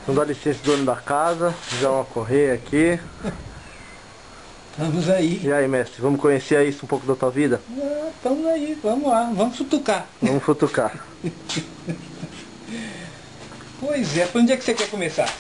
Não dá licença do dono da casa, já uma correia aqui. Estamos aí. E aí, mestre, vamos conhecer aí um pouco da tua vida? Estamos aí, vamos lá, vamos futucar. Vamos futucar. Pois é, para onde é que você quer começar?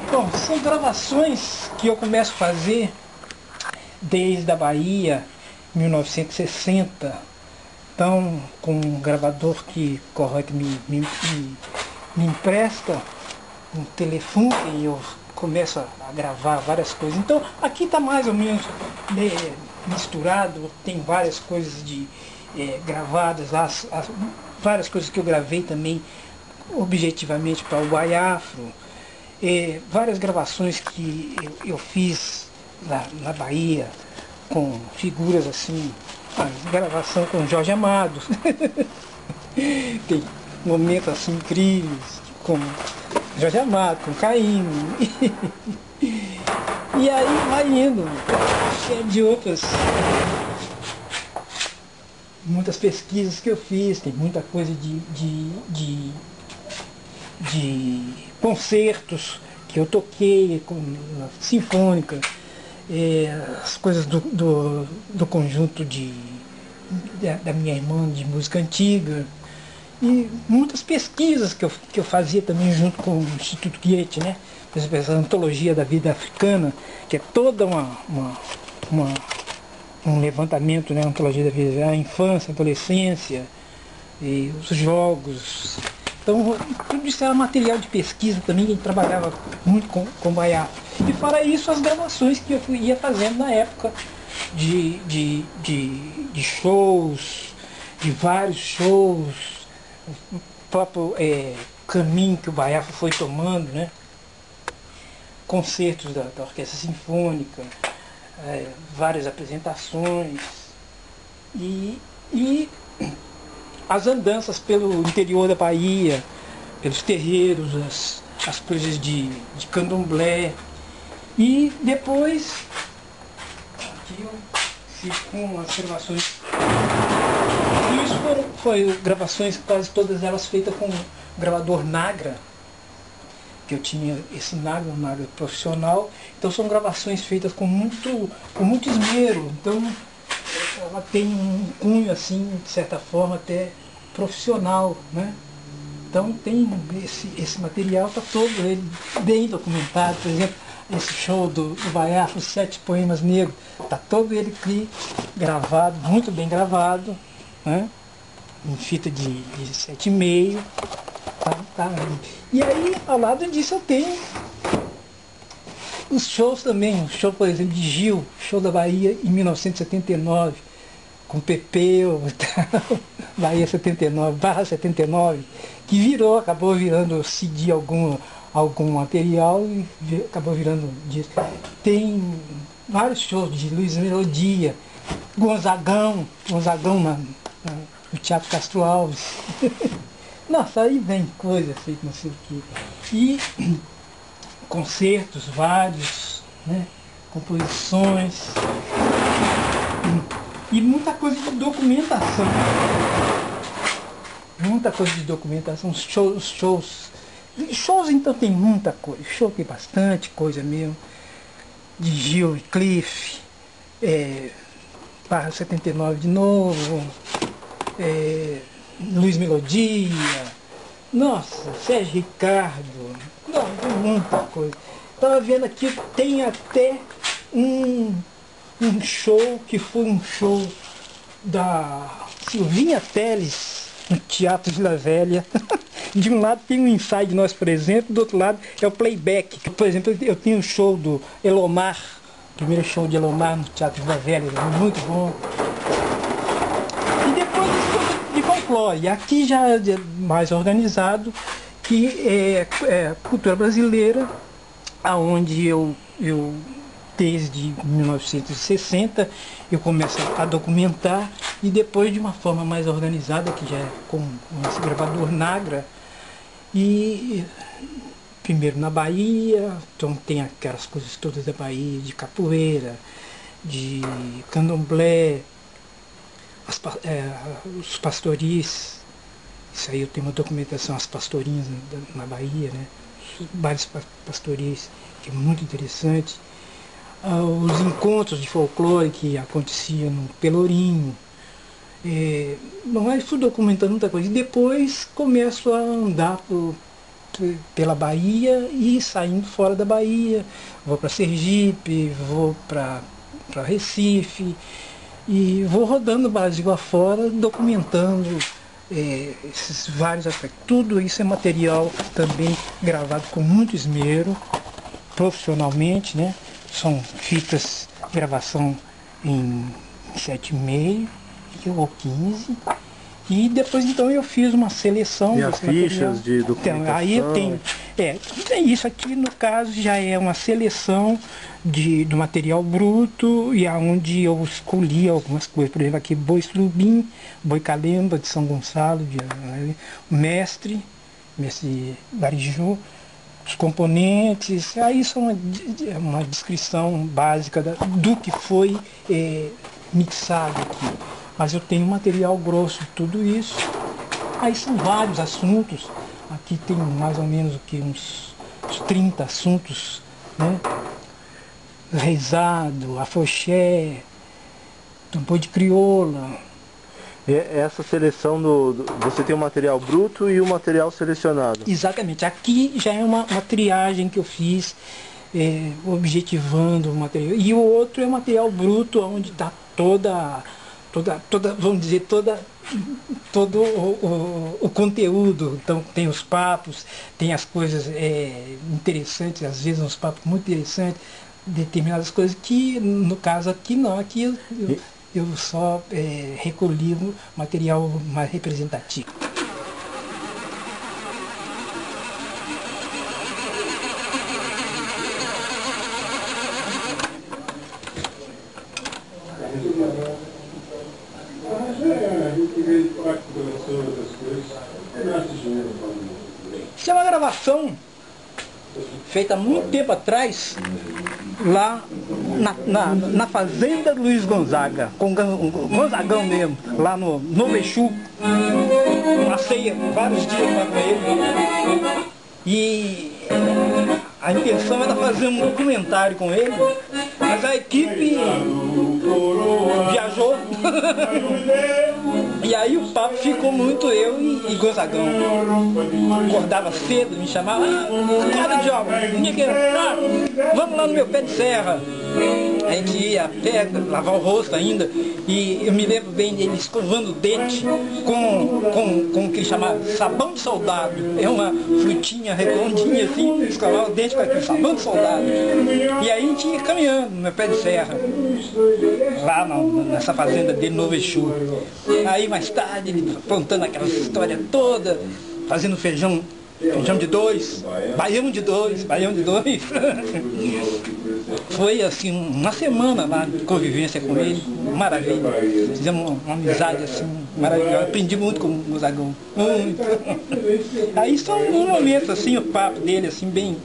Bom, são gravações que eu começo a fazer desde a Bahia, 1960. Então, com um gravador que correto me empresta um telefone e eu começo a gravar várias coisas. Então, aqui está mais ou menos misturado, tem várias coisas gravadas lá, várias coisas que eu gravei também objetivamente para o Baiafro, várias gravações que eu fiz na Bahia com figuras assim, a gravação com Jorge Amado. Tem momentos assim incríveis com Jorge Amado, com Caymmi. E aí vai indo, cheio de outras, muitas pesquisas que eu fiz, tem muita coisa de concertos que eu toquei na sinfônica, as coisas do conjunto da minha irmã de música antiga, e muitas pesquisas que eu fazia também junto com o Instituto Goethe, né? Por exemplo, essa antologia da vida africana, que é toda um levantamento, né? Antologia da vida, a infância, a adolescência, e os jogos. Então, tudo isso era material de pesquisa também, que a gente trabalhava muito com o Baiafro. E fora isso, as gravações que eu ia fazendo na época de shows, de vários shows, o próprio caminho que o Baiafro foi tomando, né? Concertos da Orquestra Sinfônica, várias apresentações e as andanças pelo interior da Bahia, pelos terreiros, as coisas de candomblé. E depois, aqui eu fico com as gravações. E isso foi gravações, quase todas elas feitas com o gravador Nagra, que eu tinha esse Nagra, um Nagra profissional. Então são gravações feitas com muito esmero. Então ela tem um cunho assim, de certa forma, até profissional, né? Então tem esse material, está todo ele bem documentado. Por exemplo, esse show do Baiafro, 7 Poemas Negros, está todo ele aqui gravado, muito bem gravado, né? Em fita de 7,5. Tá. E aí, ao lado disso, eu tenho os shows também, o show, por exemplo, de Gil, show da Bahia em 1979, com Pepeu, Bahia 79/79, que acabou virando CD algum material e acabou virando disco. Tem vários shows de Luiz Melodia, Gonzagão no Teatro Castro Alves. Nossa, aí vem coisa feita não sei o quê. E concertos vários, né? Composições e muita coisa de documentação. Muita coisa de documentação, shows então tem muita coisa, show tem bastante coisa mesmo, de Gil e Cliff, Barra 79 de novo, Luiz Melodia, nossa, Sérgio Ricardo, não, tem muita coisa. Estava vendo aqui, tem até um show que foi um show da Silvinha Telles no Teatro Vila Velha. De um lado tem um ensaio de Nós, por exemplo, do outro lado é o playback. Por exemplo, eu tenho um show do Elomar, o primeiro show de Elomar no Teatro Vila Velha, muito bom. E depois de folclore, aqui já é mais organizado, que é cultura brasileira, aonde eu desde 1960 eu começo a documentar, e depois de uma forma mais organizada, que já é com esse gravador Nagra, e primeiro na Bahia, então tem aquelas coisas todas da Bahia, de capoeira, de candomblé, os pastoris, isso aí eu tenho uma documentação, as pastorinhas na Bahia, né? bailes pastoris, que é muito interessante. Os encontros de folclore que aconteciam no Pelourinho. Não é, fui documentando muita coisa. E depois começo a andar pela Bahia e saindo fora da Bahia. Vou para Sergipe, vou para Recife e vou rodando o Brasil afora, documentando esses vários aspectos. Tudo isso é material também gravado com muito esmero, profissionalmente, né? São fitas, gravação em 7,5 ou 15. E depois então eu fiz uma seleção e as fichas de documentação. Então, aí eu tenho. Isso aqui no caso já é uma seleção do material bruto e aonde eu escolhi algumas coisas. Por exemplo, aqui Boi Surubim, Boi Calemba de São Gonçalo, Mestre Barijô, os componentes. Aí são uma descrição básica do que foi mixado aqui. Mas eu tenho material grosso de tudo isso. Aí são vários assuntos. Aqui tem mais ou menos uns 30 assuntos, né? Reizado, afoxé, tambor de crioula. Essa seleção você tem o material bruto e o material selecionado. Exatamente. Aqui já é uma triagem que eu fiz, objetivando o material. E o outro é o material bruto, onde está vamos dizer, todo o conteúdo. Então tem os papos, tem as coisas interessantes, às vezes uns papos muito interessantes, determinadas coisas que no caso aqui não, aqui eu só recolhi o material mais representativo. Isso é uma gravação feita há muito tempo atrás, lá na fazenda do Luiz Gonzaga, com Gonzagão mesmo, lá no Exu. Passei vários dias lá com ele. E a intenção era fazer um documentário com ele, mas a equipe viajou. E aí o papo ficou muito eu e Gonzagão. Acordava cedo, me chamava, acorda de obra, vamos lá no meu pé de serra. A gente ia a pé, lavar o rosto ainda, e eu me lembro bem dele escovando o dente com o que ele chamava sabão de soldado. É uma frutinha redondinha assim, escovava o dente com aquele sabão de soldado. E aí a gente ia caminhando no meu pé de serra, lá nessa fazenda dele, no Exu. Aí mais tarde ele contando aquela história toda, fazendo feijão de dois, baião de dois. Foi assim, uma semana lá de convivência com ele, maravilha. Fizemos uma amizade assim, maravilhosa. Aprendi muito com o Gonzagão, muito. Aí são um momento assim, o papo dele assim, bem...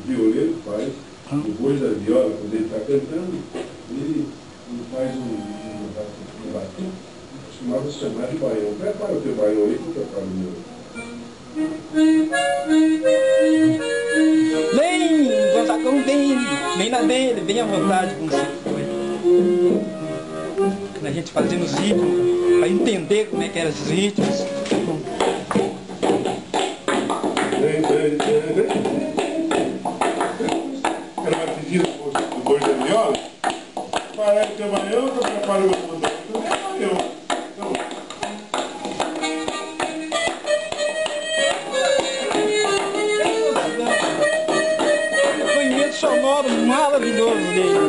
O violeiro faz, depois da viola, quando ele está cantando, ele faz um batuque, costumava se chamar de baião. Prepara o teu baião aí que eu preparo o meu. Vem, Gonzagão, vem na dele, vem à vontade com você. A gente fazendo os ritmos, para entender como é que eram os ritmos. Era uma pedida do boi da viola. Para o teu baião, que eu preparo o meu baião. Sonoro maravilhoso dele.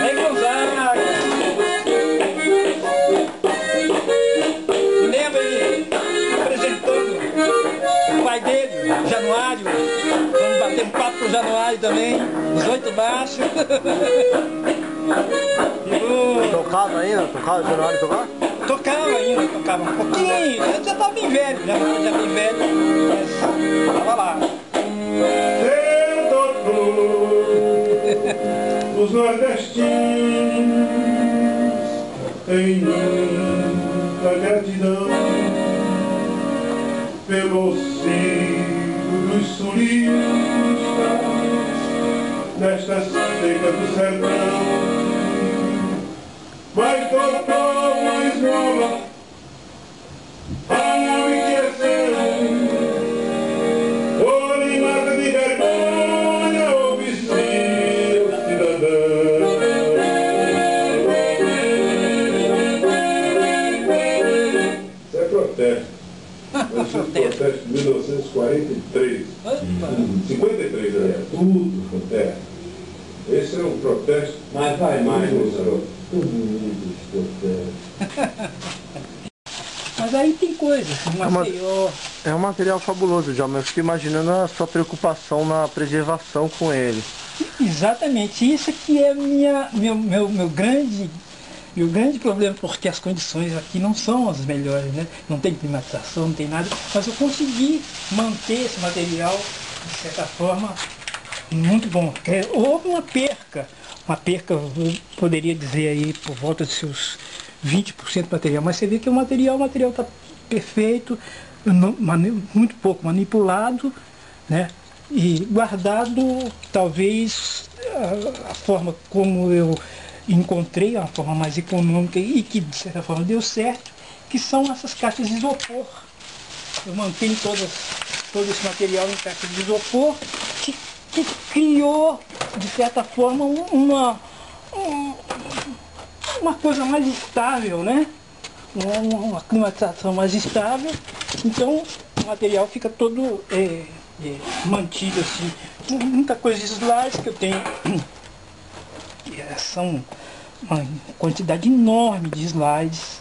Vem Gonzaga. Lembra ele apresentando o pai dele, Januário. Vamos bater um papo com o Januário também, os 8 baixos. Tocava ainda? Tocava? Januário tocar? Tocava um pouquinho, já estava bem velho, já bem velho, mas estava lá. Os nordestinos Tem muita gratidão pelo auxílio dos sulistas nestas secas do sertão. Mas doutor, mais nova a inquieção, ou nem mata de vergonha, ou vicia o cidadão. Isso é protesto. Protesto de 1943. 53, aliás. Tudo protesto. Esse é um protesto. Mas vai mais, Mas aí tem coisas, Maceió. É um material fabuloso, Djalma. Eu fico imaginando a sua preocupação na preservação com ele. Exatamente, isso aqui é meu grande problema, porque as condições aqui não são as melhores, né? Não tem climatização, não tem nada, mas eu consegui manter esse material, de certa forma, muito bom. Houve uma perca, eu poderia dizer aí, por volta de seus 20% do material, mas você vê que o material está perfeito, muito pouco manipulado, né? E guardado, talvez, a forma como eu encontrei, uma forma mais econômica e que de certa forma deu certo, que são essas caixas de isopor. Eu mantenho todo esse material em caixas de isopor, que criou, de certa forma, uma coisa mais estável, né? Uma climatização mais estável. Então o material fica todo mantido assim. Muita coisa de slides que eu tenho, são uma quantidade enorme de slides,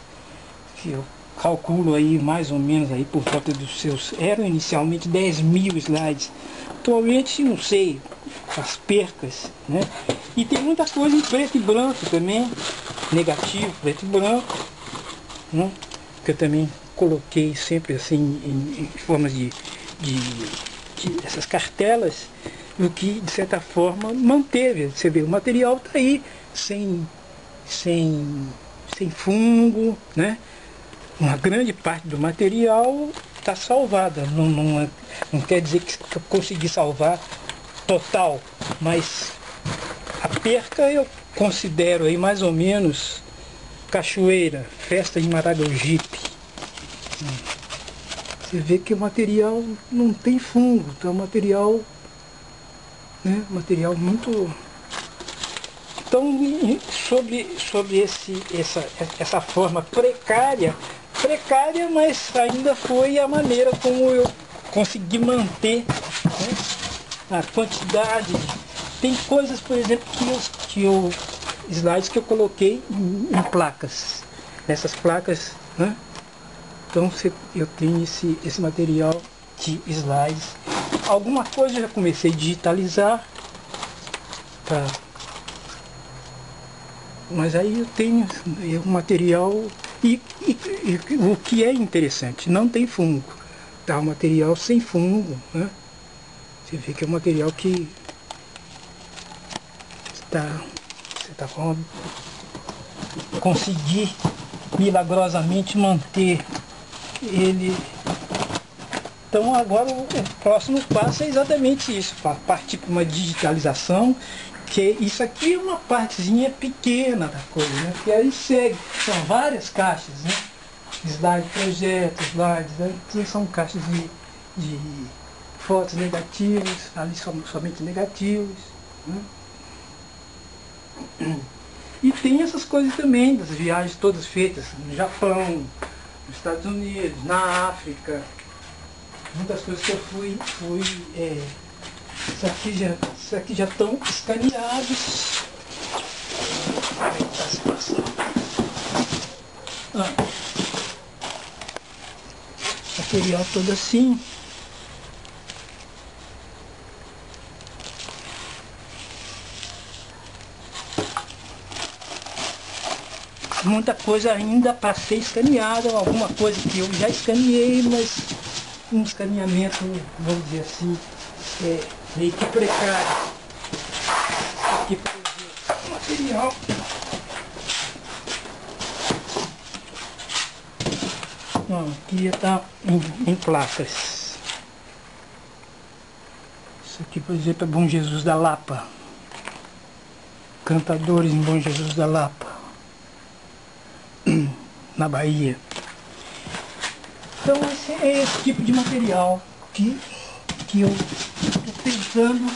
que eu calculo aí mais ou menos aí por volta dos seus, eram inicialmente 10.000 slides, atualmente não sei, as percas, né? E tem muita coisa em preto e branco também, negativo, preto e branco, né? Que eu também coloquei sempre assim em formas de essas cartelas, o que de certa forma manteve. Você vê, o material está aí sem fungo, né? Uma grande parte do material está salvada. Não quer dizer que eu consegui salvar total, mas a perca eu considero aí mais ou menos Cachoeira, Festa de Maragogipe. Você vê que o material não tem fungo, então é um material, né, material muito... Então, sobre essa forma precária, mas ainda foi a maneira como eu consegui manter, né, a quantidade. Tem coisas, por exemplo, slides que eu coloquei em placas, nessas placas, né? Então eu tenho esse material de slides. Alguma coisa eu já comecei a digitalizar, tá? Mas aí eu tenho o material e o que é interessante, não tem fungo, tá? O material sem fungo, né? Você vê que é um material que está, de certa forma, conseguir milagrosamente manter ele. Então agora o próximo passo é exatamente isso, partir para uma digitalização, que isso aqui é uma partezinha pequena da coisa, né? Porque aí segue, são várias caixas, né? Slide projeto, slides, né? Aqui são caixas de fotos negativas, ali somente negativos, né? E tem essas coisas também, das viagens todas feitas no Japão, nos Estados Unidos, na África, muitas coisas que eu fui isso aqui já estão escaneados. Material todo assim. Muita coisa ainda para ser escaneada, alguma coisa que eu já escaneei, mas um escaneamento, vamos dizer assim, meio que precário. Aqui, por exemplo, material Não, aqui está em placas. Isso aqui, por exemplo, é Bom Jesus da Lapa. Cantadores em Bom Jesus da Lapa, na Bahia. Então é esse tipo de material que eu estou tentando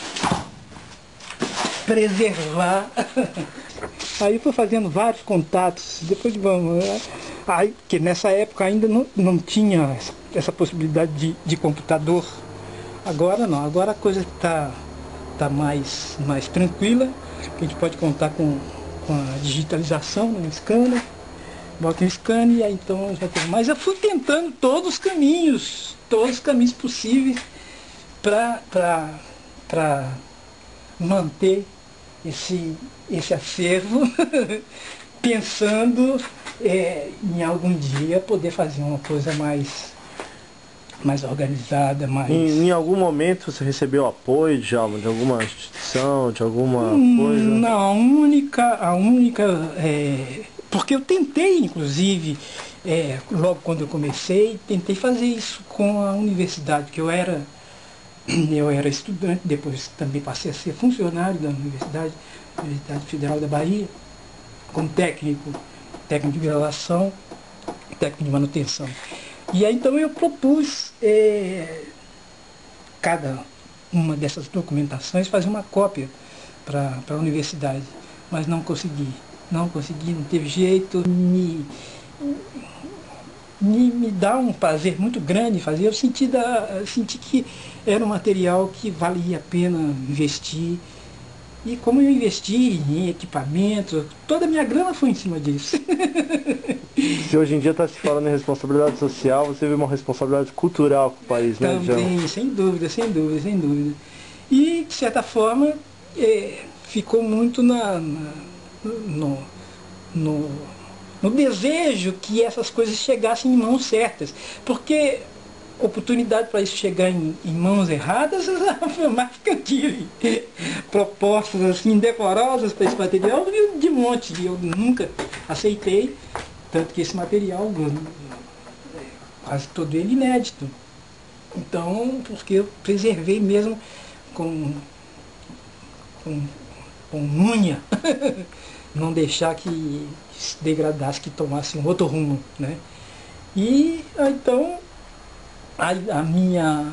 preservar. Aí eu estou fazendo vários contatos, depois vamos... Aí, que nessa época ainda não tinha essa possibilidade de computador. Agora não, agora a coisa está mais tranquila. A gente pode contar com a digitalização no scanner. Bota um scanner e aí então já tem. Mas eu fui tentando todos os caminhos possíveis para manter esse acervo, pensando em algum dia poder fazer uma coisa mais organizada, mais... Em algum momento você recebeu apoio de alguma instituição, de alguma coisa? Não, a única porque eu tentei, inclusive, logo quando eu comecei, tentei fazer isso com a universidade, que eu era estudante, depois também passei a ser funcionário da Universidade Federal da Bahia, como técnico de gravação, técnico de manutenção. E aí então eu propus cada uma dessas documentações fazer uma cópia para a universidade, mas não consegui, não teve jeito. Me dá um prazer muito grande fazer, eu senti que era um material que valia a pena investir. E como eu investi em equipamento, toda a minha grana foi em cima disso. Se hoje em dia está se falando em responsabilidade social, você vê uma responsabilidade cultural com o país, né, Djalma? Também, sem dúvida. E, de certa forma, ficou muito no desejo que essas coisas chegassem em mãos certas. Porque oportunidade para isso chegar em mãos erradas foi mais que eu tive. Propostas assim, decorosas para esse material, de monte, e eu nunca aceitei. Tanto que esse material, quase todo ele inédito. Então, porque eu preservei mesmo com unha, não deixar que se degradasse, que tomasse um outro rumo, né? E então a minha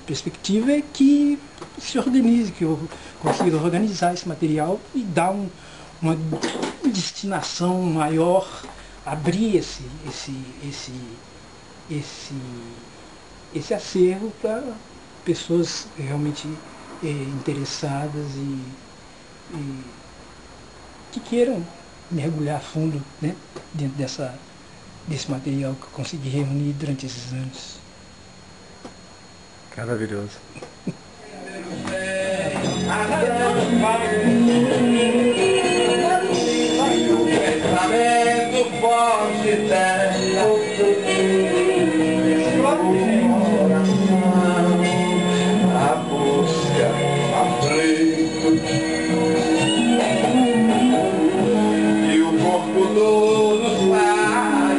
perspectiva é que se organize, que eu consiga organizar esse material e dar uma destinação maior, abrir esse acervo para pessoas realmente interessadas e que queiram mergulhar a fundo, né, dentro desse material que eu consegui reunir durante esses anos. Maravilhoso. A busca, aflito, e o corpo todo sai.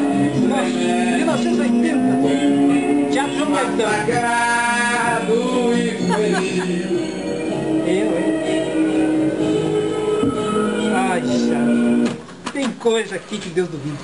1980, Teatro João Caetano. Sagrado e feliz. Ai, tem coisa aqui que Deus duvida.